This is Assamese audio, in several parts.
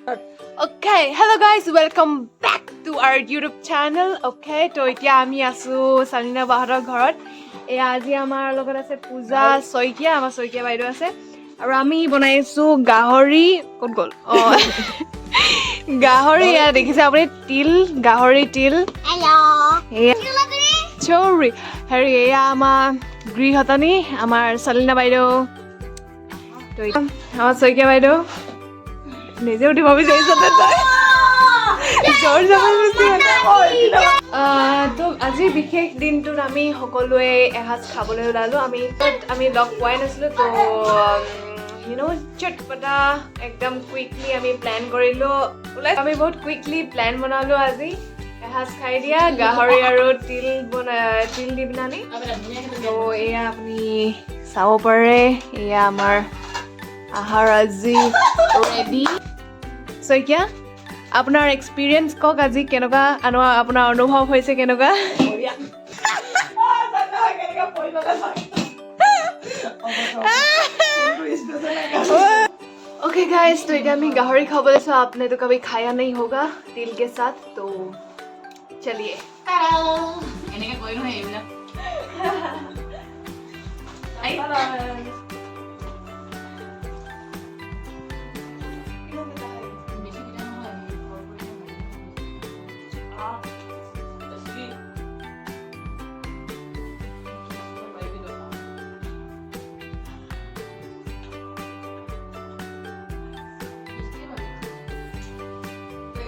Okay, hello guys, welcome back to our YouTube channel. Okay, to এতিয়া আমি আছো সালিনা বাহৰৰ ঘৰত। আজি আমাৰ লগত আছে পূজা সৈকিয়া, আমাৰ সৈকিয়া বাইদেউ আছে আৰু আমি বনাইছো গাহৰি কোন গল গাহৰি দেখিছে আপুনি তিল গাহৰি তিল Hello. চৌৰি হেৰি এয়া আমাৰ গৃহতনী আমাৰ সালিনা বাইদেউ তো আমাৰ সৈকিয়া বাইদেউ নিজে উঠিব বিচাৰিছে তো আজি বিশেষ দিনটোত আমি সকলোৱে এসাঁজ খাবলৈ ওলালো আমি লগ পোৱাই নাছিলো তো চটপটা একদম কুইকলি আমি প্লেন কৰিলো আমি বহুত কুইকলি প্লেন বনালো আজি এসাঁজ খাই দিয়া গাহৰি আৰু তিল দি পিনানি তো এয়া আপুনি চাব পাৰে এয়া আমাৰ আহাৰ আজি ৰেডি সৈকিয়া আপোনাৰ এক্সপিৰিয়েঞ্চ কওক আজি কেনেকুৱা আপোনাৰ অনুভৱ হৈছে কেনেকুৱা ओके गाइस तो इधर मैं गाहरी खाबले सो आपने तो कभी खाया नहीं होगा तिल के साथ तो चलिए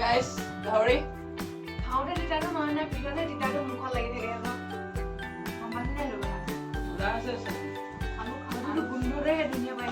guys, gauri. How did it happen? Man, I figured it had a muka like it. How much did I do? That's it. I'm going to go to the dunya by